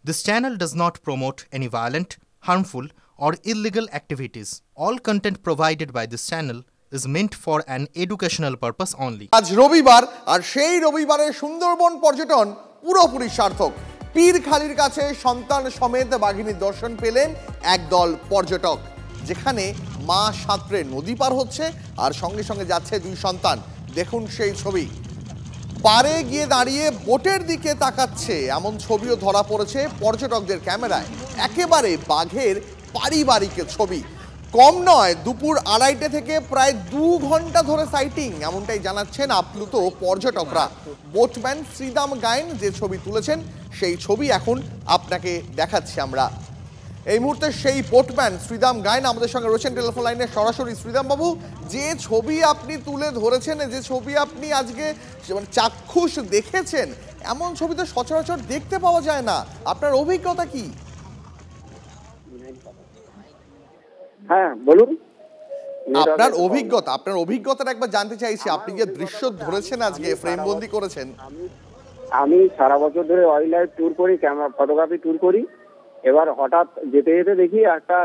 This channel does not promote any violent, harmful, or illegal activities. All content provided by this channel is meant for an educational purpose only. আজ রবিবার আর সেই রবিবারে সুন্দরবন পর্যটন পুরোপুরি সার্থক। পীরখালির কাছে সন্তান সমেত বাঘিনীর দর্শন পেলেন একদল পর্যটক, যেখানে মা সাঁতরে নদী পার হচ্ছে আর সঙ্গে সঙ্গে যাচ্ছে দুই সন্তান। দেখুন সেই ছবি, পাড়ে গিয়ে দাঁড়িয়ে বোটের দিকে তাকাচ্ছে এমন ছবিও ধরা পড়েছে পর্যটকদের ক্যামেরায়। একেবারে বাঘের পারিবারিক ছবি। কম নয়, দুপুর 2:30 থেকে প্রায় 2 ঘন্টা ধরে সাইটিং, এমনটাই জানাচ্ছেন আপ্লুত পর্যটকরা। বোটম্যান শ্রীদাম গায়েন যে ছবি তুলেছেন সেই ছবি এখন আপনাকে দেখাচ্ছি আমরা। এই মুহূর্তে সেই বোটম্যান শ্রীদাম গায়েন আমাদের সঙ্গে রয়েছেন টেলিফোন লাইনে সরাসরি। শ্রীদাম বাবু, যে ছবি আপনি তুলে ধরেছেন, যে ছবি আপনি আজকে চাক্ষুষ দেখেছেন, এমন ছবি তো সচরাচর দেখতে পাওয়া যায় না, আপনার অভিজ্ঞতা কি? হ্যাঁ বলুন, আপনার অভিজ্ঞতাটা একবার জানতে চাইছি। আপনি যে দৃশ্য ধরেছেন আজকে, ফ্রেমবন্দি করেছেন। আমি সারা বছর ধরে ওয়াইল্ড লাইফ ট্যুর করি, ক্যামেরা ফটোগ্রাফি ট্যুর করি। এবার হঠাৎ যেতে যেতে দেখি একটা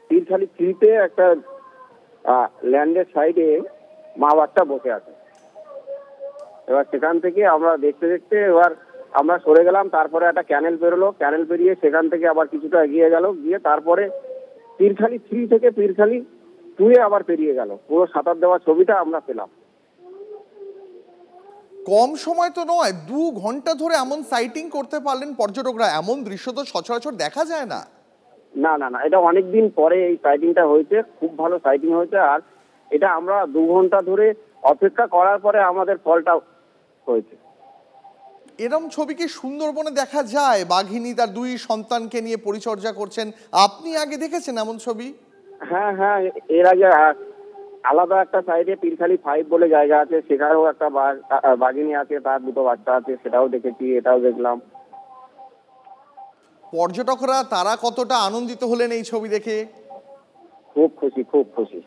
পীরখালি ফ্রিতে একটা ল্যান্ডের সাইডে মা বাচ্চা বসে আছে। এবার সেখান থেকে আমরা দেখতে দেখতে এবার আমরা সরে গেলাম। তারপরে একটা ক্যানেল বেরোলো, ক্যানেল পেরিয়ে সেখান থেকে আবার কিছুটা এগিয়ে গেল, গিয়ে তারপরে পীরখালি 3 থেকে পীরখালি 2 আবার পেরিয়ে গেল। পুরো সাঁতার দেওয়া ছবিটা আমরা পেলাম। কম সময় তো নয়, 2 ঘন্টা ধরে এমন সাইটিং করতে পারলেন পর্যটকরা। এমন দৃশ্য তো সচরাচর দেখা যায় না। না না না, এটা অনেকদিন পরে এই সাইটিংটা হয়েছে, খুব ভালো সাইটিং হয়েছে। আর এটা আমরা 2 ঘন্টা ধরে অপেক্ষা করার পরে আমাদের ফলটা হয়েছে। এরম ছবি কি সুন্দরবনে দেখা যায়? বাঘিনী তার 2 সন্তানকে নিয়ে পরিচর্যা করছেন, আপনি আগে দেখেছেন এমন ছবি? হ্যাঁ হ্যাঁ, এর আগে আলাদা একটা সাইডে পীরখালি 5 বলে জায়গা আছে, সেখানেও একটা বাঘিনী আছে, তার 2টো বাচ্চা আছে, সেটাও দেখেছি, এটাও দেখলাম। পর্যটকরা তারা কতটা আনন্দিত হলেন এই ছবি দেখে? খুব খুশি, খুব খুশি।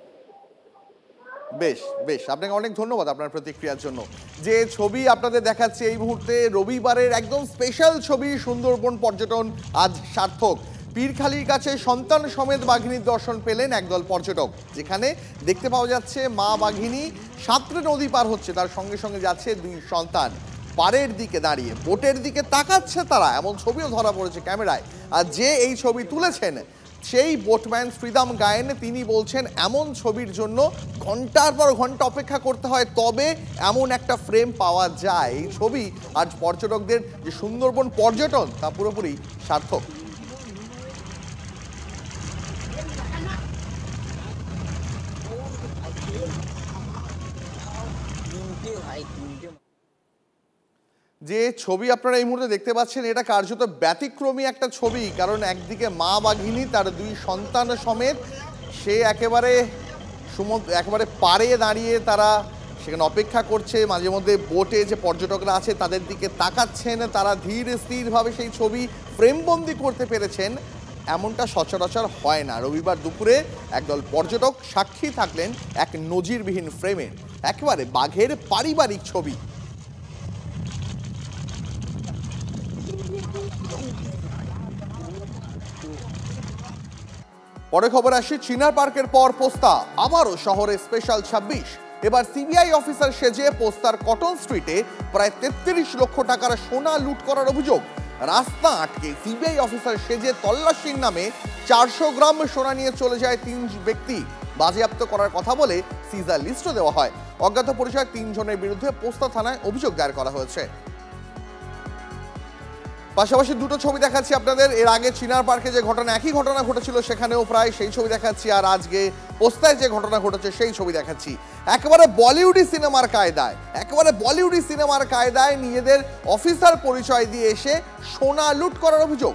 বেশ বেশ, আপনাকে অনেক ধন্যবাদ আপনার প্রতিক্রিয়ার জন্য। যে ছবি আপনাদের দেখাচ্ছে এই মুহূর্তে, রবিবারের একদম স্পেশাল ছবি। সুন্দরবন পর্যটন আজ সার্থক। পীরখালির কাছে সন্তান সমেত বাঘিনীর দর্শন পেলেন একদল পর্যটক, যেখানে দেখতে পাওয়া যাচ্ছে মা বাঘিনী সাঁতরে নদী পার হচ্ছে, তার সঙ্গে সঙ্গে যাচ্ছে 2 সন্তান। পাড়ের দিকে দাঁড়িয়ে বোটের দিকে তাকাচ্ছে তারা, এমন ছবিও ধরা পড়েছে ক্যামেরায়। আর যে এই ছবি তুলেছেন সেই বোটম্যান শ্রীদাম গায়েন, তিনি বলছেন এমন ছবির জন্য ঘন্টার পর ঘন্টা অপেক্ষা করতে হয়, তবে এমন একটা ফ্রেম পাওয়া যায়। এই ছবি আজ পর্যটকদের যে সুন্দরবন পর্যটন তা পুরোপুরি সার্থক। যে ছবি আপনারা এই মুহূর্তে দেখতে পাচ্ছেন, এটা কার্যত ব্যতিক্রমী একটা ছবি। কারণ একদিকে মা বাঘিনী তার 2 সন্তান সমেত, সে একেবারে পাড়ে দাঁড়িয়ে তারা সেখানে অপেক্ষা করছে। মাঝে মধ্যে বোটে যে পর্যটকরা আছে তাদের দিকে তাকাচ্ছেন, তারা ধীর স্থিরভাবে সেই ছবি ফ্রেমবন্দি করতে পেরেছেন। এমনটা সচরাচর হয় না। রবিবার দুপুরে একদল পর্যটক সাক্ষী থাকলেন এক নজিরবিহীন ফ্রেমের, একেবারে বাঘের পারিবারিক ছবি। পরে খবর আসে চিনার পার্কের পর পোস্তা, আবারও শহরে স্পেশাল 26। এবার সিবিআই অফিসার সেজে পোস্তার কটন স্ট্রিটে প্রায় 33 লক্ষ টাকার সোনা লুট করার অভিযোগ। রাস্তা আটকে সিবিআই অফিসার সেজে তল্লাশির নামে 400 গ্রাম সোনা নিয়ে চলে যায় 3 ব্যক্তি। বাজেয়াপ্ত করার কথা বলে সিজার লিস্টও দেওয়া হয়। অজ্ঞাত পরিচয় 3 জনের বিরুদ্ধে পোস্তা থানায় অভিযোগ দায়ের করা হয়েছে। পাশাপাশি 2টো ছবি দেখাচ্ছি আপনাদের। এর আগে চিনার পার্কে যে ঘটনা, একই ঘটনা ঘটেছিল, সেখানেও প্রায় সেই ছবি দেখাচ্ছি। আর আজকে পোস্তায় যে ঘটনা ঘটেছে সেই ছবি দেখাচ্ছি। একেবারে বলিউডি সিনেমার কায়দায় নিজেদের অফিসার পরিচয় দিয়ে এসে সোনা লুট করার অভিযোগ।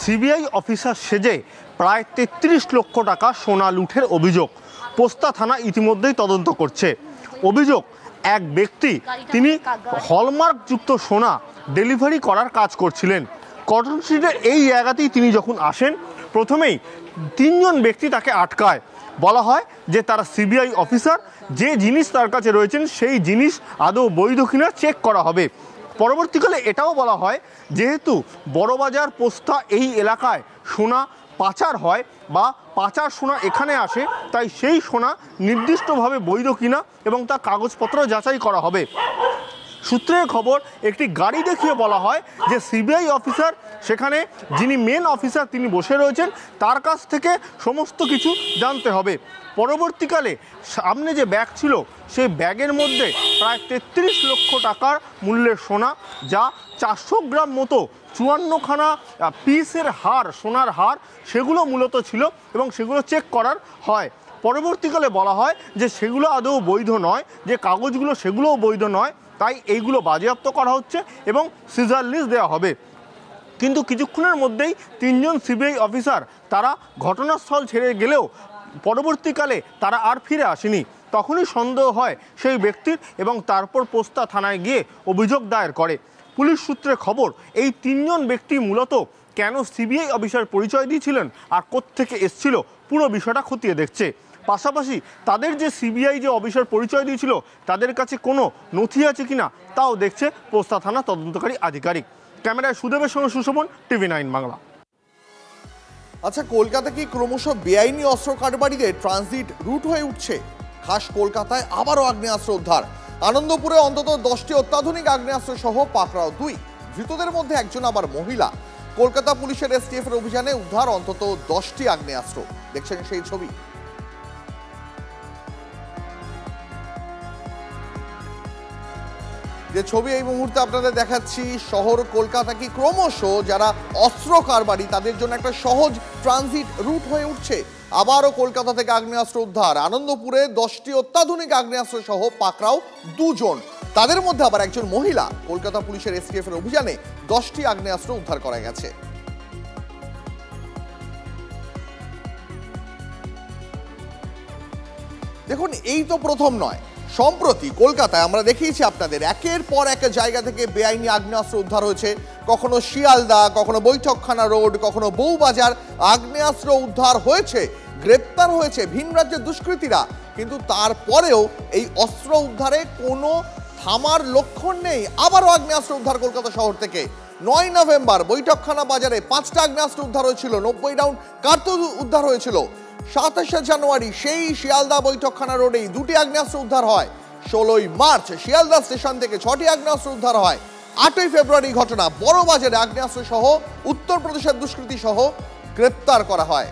সিবিআই অফিসার সেজে প্রায় 33 লক্ষ টাকা সোনা লুটের অভিযোগ। পোস্তা থানা ইতিমধ্যেই তদন্ত করছে। অভিযোগ, এক ব্যক্তি তিনি হলমার্কযুক্ত সোনা ডেলিভারি করার কাজ করছিলেন। কটন স্ট্রিটের এই জায়গাতেই তিনি যখন আসেন, প্রথমেই 3 জন ব্যক্তি তাকে আটকায়। বলা হয় যে তারা সিবিআই অফিসার যে জিনিস তার কাছে রয়েছেন সেই জিনিস আদৌ বৈধ কিনা চেক করা হবে। পরবর্তীকালে এটাও বলা হয়, যেহেতু বড়বাজার পোস্তা এই এলাকায় সোনা পাচার হয় বা পাচার সোনা এখানে আসে, তাই সেই সোনা নির্দিষ্টভাবে বৈধ কিনা এবং তার কাগজপত্র যাচাই করা হবে। সূত্রের খবর, একটি গাড়ি দেখিয়ে বলা হয় যে সিবিআই অফিসার সেখানে, যিনি মেন অফিসার তিনি বসে রয়েছেন, তার কাছ থেকে সমস্ত কিছু জানতে হবে। পরবর্তীকালে সামনে যে ব্যাগ ছিল সেই ব্যাগের মধ্যে প্রায় 33 লক্ষ টাকার মূল্যের সোনা, যা 400 গ্রাম মতো 54খানা পিসের হার, সোনার হার, সেগুলো মূলত ছিল এবং সেগুলো চেক করার হয়। পরবর্তীকালে বলা হয় যে সেগুলো আদৌ বৈধ নয়, যে কাগজগুলো সেগুলোও বৈধ নয়, তাই এইগুলো বাজেয়াপ্ত করা হচ্ছে এবং সিজার লিস্ট দেওয়া হবে। কিন্তু কিছুক্ষণের মধ্যেই 3জন সিবিআই অফিসার তারা ঘটনাস্থল ছেড়ে গেলেও পরবর্তীকালে তারা আর ফিরে আসেনি। তখনই সন্দেহ হয় সেই ব্যক্তির এবং তারপর পোস্তা থানায় গিয়ে অভিযোগ দায়ের করে। পুলিশ সূত্রে খবর, এই 3জন ব্যক্তি মূলত কেন সিবিআই অফিসার পরিচয় দিয়েছিলেন আর কোত্থেকে এসছিল পুরো বিষয়টা খতিয়ে দেখছে। পাশাপাশি তাদের যে সিবিআই যে অফিসার পরিচয় দিয়েছিল তাদের কাছে কোনো নথি আছে কিনা তাও দেখছে পোস্তা থানা তদন্তকারী আধিকারিক। ক্যামেরায় সুদেবের সঙ্গে সুশোভন, TV9 বাংলা। আচ্ছা, কলকাতা কি ক্রমশ বেআইনি অস্ত্র কারবারিদের ট্রানজিট রুট হয়ে উঠছে? খাস কলকাতায় আবারও আগ্নেয়াস্ত্র উদ্ধার। আনন্দপুরে অন্তত 10টি অত্যাধুনিক আগ্নেয়াস্ত্র সহ পাকড়াও 2। ধৃতদের মধ্যে একজন আবার মহিলা। কলকাতা পুলিশের STF এর অভিযানে উদ্ধার অন্তত 10টি আগ্নেয়াস্ত্র। দেখছেন সেই ছবি। যে ছবি এই মুহূর্তে আপনাদের দেখাচ্ছি, শহর কলকাতা কি ক্রমশ যারা অস্ত্র কারবারি তাদের জন্য একটা সহজ ট্রানজিট রুট হয়ে উঠছে। আবারও কলকাতা থেকে আগ্নেয়াস্ত্র উদ্ধার। আনন্দপুরে 10টি অত্যাধুনিক আগ্নেয়াস্ত্র সহ পাকড়াও 2 জন, তাদের মধ্যে আবার একজন মহিলা। কলকাতা পুলিশের STF এর অভিযানে 10টি আগ্নেয়াস্ত্র উদ্ধার করা গেছে। দেখুন, এই তো প্রথম নয়, সম্প্রতি কলকাতায় আমরা দেখিয়েছি আপনাদের একের পর এক জায়গা থেকে বেআইনি আগ্নেয়াস্ত্র উদ্ধার হয়েছে। কখনো শিয়ালদা, কখনো বৈঠকখানা রোড, কখনো বউবাজার আগ্নেয়াস্ত্র উদ্ধার হয়েছে, গ্রেপ্তার হয়েছে ভিন রাজ্যের দুষ্কৃতীরা। কিন্তু তারপরেও এই অস্ত্র উদ্ধারে কোনো থামার লক্ষণ নেই। আবারও আগ্নেয়াস্ত্র উদ্ধার কলকাতা শহর থেকে। 9 নভেম্বর বৈঠকখানা বাজারে 5টা আগ্নেয়াস্ত্র উদ্ধার হয়েছিল, 90 রাউন্ড কার্তুজ উদ্ধার হয়েছিল। 27শে জানুয়ারি সেই শিয়ালদা বৈঠকখানা রোডেই 2টি আগ্নেয়াস্ত্র উদ্ধার হয়। 16ই মার্চ শিয়ালদা স্টেশন থেকে 6টি আগ্নেয়াস্ত্র উদ্ধার হয়। 8ই ফেব্রুয়ারি ঘটনা, বড়বাজারে আগ্নেয়াস্ত্র সহ উত্তরপ্রদেশের দুষ্কৃতী সহ গ্রেপ্তার করা হয়।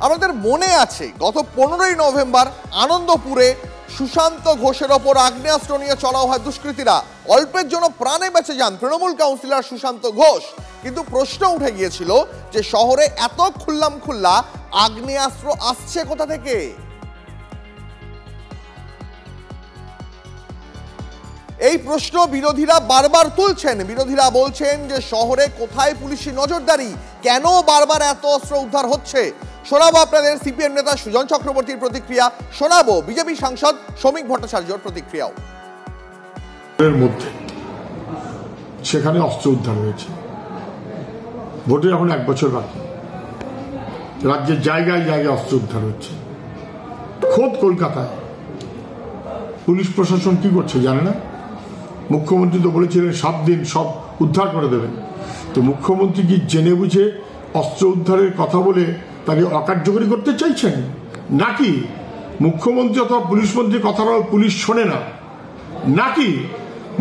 আমাদের মনে আছে গত 15ই নভেম্বর আনন্দপুরে সুশান্ত ঘোষের ওপর আগ্নেয়াস্ত্র নিয়ে চড়াও হয় দুষ্কৃতীরা। অল্পের জন্য প্রাণে বেঁচে যান তৃণমূল কাউন্সিলর সুশান্ত ঘোষ। কিন্তু প্রশ্ন উঠে গিয়েছিল যে শহরে এত খুল্লামখুল্লা আগ্নেয়াস্ত্র আসছে কোথা থেকে? এই প্রশ্ন বিরোধীরা বারবার তুলছেন। বিরোধীরা বলছেন যে শহরে কোথায় পুলিশি নজরদারি, কেন বারবার এত অস্ত্র উদ্ধার হচ্ছে। শোনাবো আপনাদের সিপিএম নেতা সুজন চক্রবর্তীর প্রতিক্রিয়া, শোনাবো বিজেপি সাংসদ শ্রমিক ভট্টাচার্যর প্রতিক্রিয়াও। এর মধ্যে সেখানে অস্ত্র উদ্ধার হয়েছে। ভোটের এখন 1 বছর বাকি, রাজ্যের জায়গায় জায়গায় অস্ত্র উদ্ধার হচ্ছে। খোদ কলকাতায় পুলিশ প্রশাসন কি করছে জানে না? মুখ্যমন্ত্রী তো বলেছিলেন 7 দিন সব উদ্ধার করে দেবেন। তো মুখ্যমন্ত্রী কি জেনে বুঝে অস্ত্র উদ্ধারের কথা বলে তাকে অকার্যকরী করতে চাইছেন? নাকি মুখ্যমন্ত্রী অথবা পুলিশ মন্ত্রীর কথাটা পুলিশ শোনে না? নাকি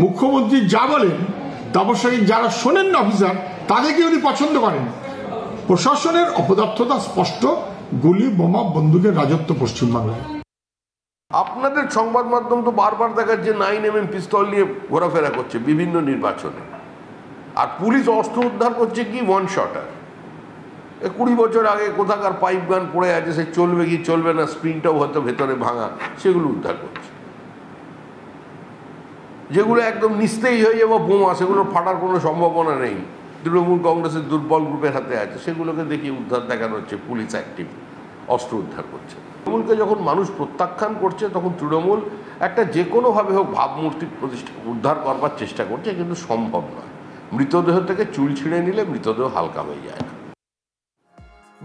মুখ্যমন্ত্রী যা বলেন তাবশ্যক যারা শোনেন না অফিসার তাদেরকে উনি পছন্দ করেন? প্রশাসনের অপদার্থতা স্পষ্ট। গুলি, বোমা, বন্দুকের রাজত্ব পশ্চিমবাংলায়। আপনাদের সংবাদ মাধ্যম তো বারবার দেখাচ্ছে 9mm পিস্তল নিয়ে ঘোরাফেরা করছে বিভিন্ন নির্বাচনে, আর পুলিশ অস্ত্র উদ্ধার করছে কি 1 শটার। 20 বছর আগে কোথাকার পাইপ গান পড়ে আছে, সে চলবে কি চলবে না, স্প্রিংটাও হয়তো ভেতরে ভাঙা, সেগুলো উদ্ধার করছে। যেগুলো একদম নিস্তেজ হয়ে যাবো বোমা, সেগুলো ফাটার কোনো সম্ভাবনা নেই, তৃণমূল কংগ্রেসের দুর্বল গ্রুপের হাতে আছে, সেগুলোকে দেখিয়ে উদ্ধার দেখানো হচ্ছে পুলিশ অ্যাক্টিভ অস্ত্র উদ্ধার করছে। তৃণমূলকে যখন মানুষ প্রত্যাখ্যান করছে তখন তৃণমূল একটা যে কোনোভাবে হোক ভাবমূর্তি প্রতিষ্ঠা উদ্ধার করবার চেষ্টা করছে, কিন্তু সম্ভব নয়। মৃতদেহ থেকে চুল ছিঁড়ে নিলে মৃতদেহ হালকা হয়ে যায় না।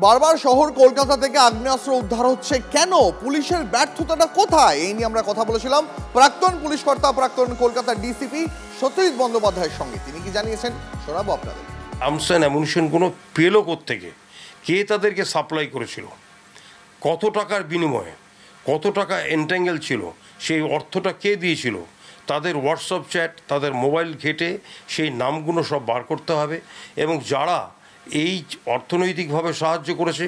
বারবার শহর কলকাতা থেকে আগ্নেয়াস্ত্র উদ্ধার হচ্ছে কেন, পুলিশের ব্যর্থতাটা কোথায়, এই নিয়ে আমরা কথা বলেছিলাম প্রাক্তন পুলিশ কর্তা প্রাক্তন কলকাতা ডিসিপি সত্যজিৎ বন্দ্যোপাধ্যায়ের সঙ্গে। তিনি কি জানিয়েছেন শোনাবো আপনাদের। আর্মস অ্যান্ড অ্যামুনিশনগুলো পেলো কোত্থেকে, কে তাদেরকে সাপ্লাই করেছিল, কত টাকার বিনিময়ে, কত টাকা এন্ট্যাঙ্গেল ছিল, সেই অর্থটা কে দিয়েছিল, তাদের হোয়াটসঅ্যাপ চ্যাট, তাদের মোবাইল ঘেটে সেই নামগুলো সব বার করতে হবে। এবং যারা এই অর্থনৈতিকভাবে সাহায্য করেছে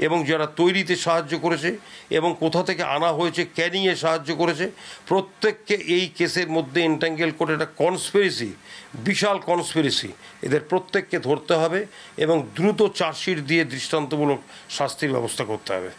এবং যারা তৈরিতে সাহায্য করেছে এবং কোথা থেকে আনা হয়েছে ক্যানিংয়ে সাহায্য করেছে, প্রত্যেককে এই কেসের মধ্যে এন্ট্যাঙ্গেল করে একটা কনস্পিরেসি, বিশাল কনস্পিরেসি, এদের প্রত্যেককে ধরতে হবে এবং দ্রুত চার্জশিট দিয়ে দৃষ্টান্তমূলক শাস্তির ব্যবস্থা করতে হবে।